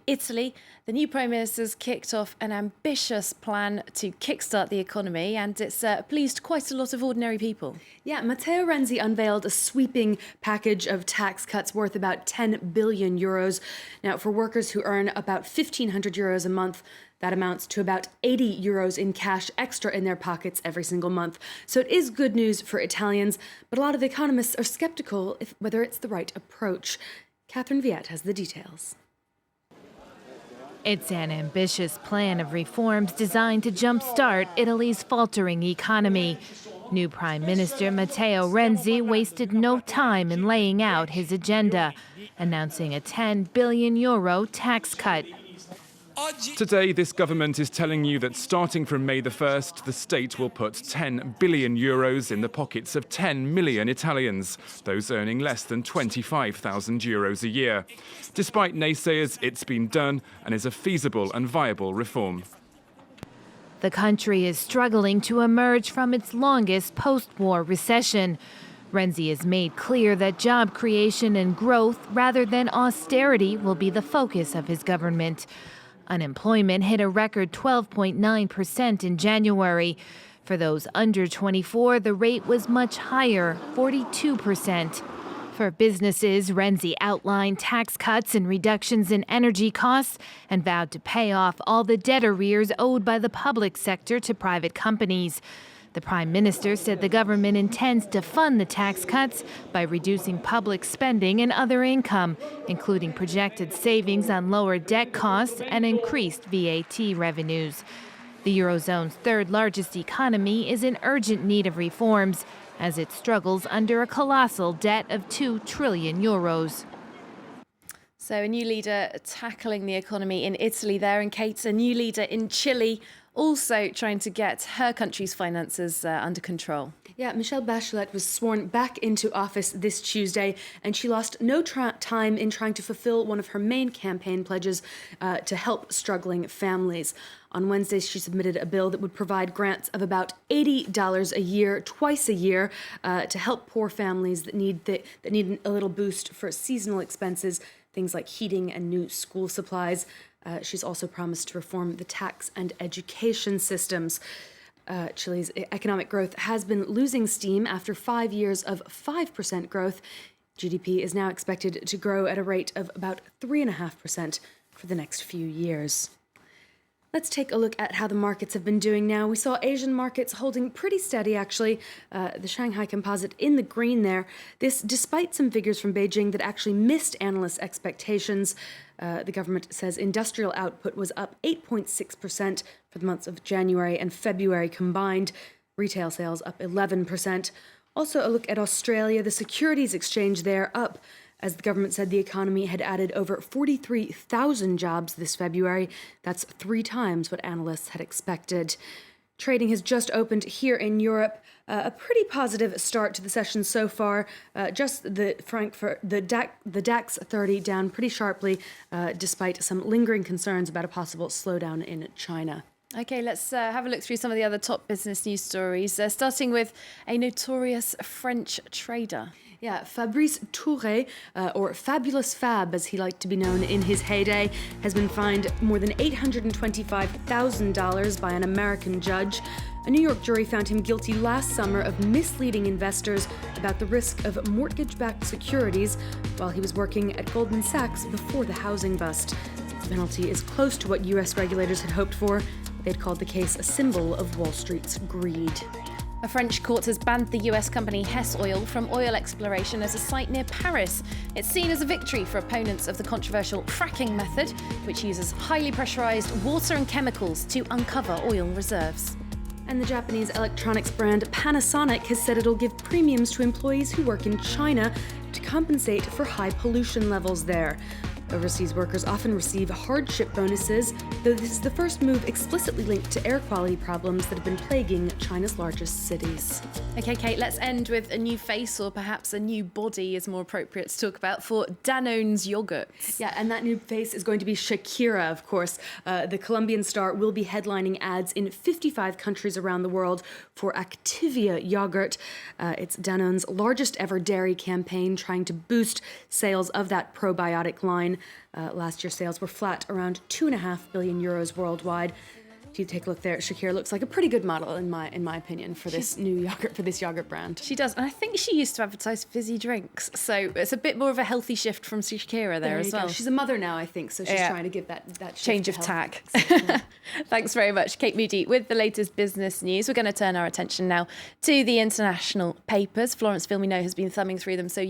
Italy, the new Prime Minister's kicked off an ambitious plan to kickstart the economy, and it's pleased quite a lot of ordinary people. Yeah, Matteo Renzi unveiled a sweeping package of tax cuts worth about 10 billion euros. Now, for workers who earn about 1,500 euros a month, that amounts to about 80 euros in cash extra in their pockets every single month. So it is good news for Italians, but a lot of economists are skeptical whether it's the right approach. Catherine Viette has the details. It's an ambitious plan of reforms designed to jumpstart Italy's faltering economy. New Prime Minister Matteo Renzi wasted no time in laying out his agenda, announcing a 10 billion euro tax cut. Today, this government is telling you that starting from May the 1st, the state will put 10 billion euros in the pockets of 10 million Italians, those earning less than 25,000 euros a year. Despite naysayers, it's been done and is a feasible and viable reform. The country is struggling to emerge from its longest post-war recession. Renzi has made clear that job creation and growth rather than austerity will be the focus of his government. Unemployment hit a record 12.9% in January. For those under 24, the rate was much higher, 42%. For businesses, Renzi outlined tax cuts and reductions in energy costs and vowed to pay off all the debt arrears owed by the public sector to private companies. The Prime Minister said the government intends to fund the tax cuts by reducing public spending and other income, including projected savings on lower debt costs and increased VAT revenues. The Eurozone's third largest economy is in urgent need of reforms, as it struggles under a colossal debt of 2 trillion euros. So a new leader tackling the economy in Italy there, and Kate, a new leader in Chile, also trying to get her country's finances under control. Yeah, Michele Bachelet was sworn back into office this Tuesday, and she lost no time in trying to fulfill one of her main campaign pledges to help struggling families. On Wednesday, she submitted a bill that would provide grants of about $80 a year, twice a year, to help poor families that need a little boost for seasonal expenses, things like heating and new school supplies. She's also promised to reform the tax and education systems. Chile's economic growth has been losing steam after 5 years of 5% growth. GDP is now expected to grow at a rate of about 3.5% for the next few years. Let's take a look at how the markets have been doing now. We saw Asian markets holding pretty steady, actually. The Shanghai Composite in the green there. This despite some figures from Beijing that actually missed analysts' expectations. The government says industrial output was up 8.6% for the months of January and February combined. Retail sales up 11%. Also a look at Australia. The securities exchange there up, as the government said the economy had added over 43,000 jobs this February. That's 3 times what analysts had expected. Trading has just opened here in Europe. A pretty positive start to the session so far. Just the DAX 30 down pretty sharply, despite some lingering concerns about a possible slowdown in China. OK, let's have a look through some of the other top business news stories, starting with a notorious French trader. Yeah, Fabrice Touré, or Fabulous Fab, as he liked to be known in his heyday, has been fined more than $825,000 by an American judge. A New York jury found him guilty last summer of misleading investors about the risk of mortgage-backed securities while he was working at Goldman Sachs before the housing bust. The penalty is close to what U.S. regulators had hoped for. They'd called the case a symbol of Wall Street's greed. A French court has banned the US company Hess Oil from oil exploration at a site near Paris. It's seen as a victory for opponents of the controversial fracking method, which uses highly pressurized water and chemicals to uncover oil reserves. And the Japanese electronics brand Panasonic has said it'll give premiums to employees who work in China to compensate for high pollution levels there. Overseas workers often receive hardship bonuses, though this is the first move explicitly linked to air quality problems that have been plaguing China's largest cities. OK, Kate, let's end with a new face, or perhaps a new body is more appropriate to talk about, for Danone's yogurts. Yeah, and that new face is going to be Shakira, of course. The Colombian star will be headlining ads in 55 countries around the world for Activia yogurt. It's Danone's largest ever dairy campaign, trying to boost sales of that probiotic line. Last year, sales were flat, around 2.5 billion euros worldwide. If you take a look there, Shakira looks like a pretty good model in my opinion for this yogurt brand. She does, and I think she used to advertise fizzy drinks, so it's a bit more of a healthy shift from Shakira there as well. She's a mother now, I think, so she's trying to give that change of tack. Thanks very much, Kate Moody, with the latest business news. We're going to turn our attention now to the international papers. Florence Filmino has been thumbing through them, so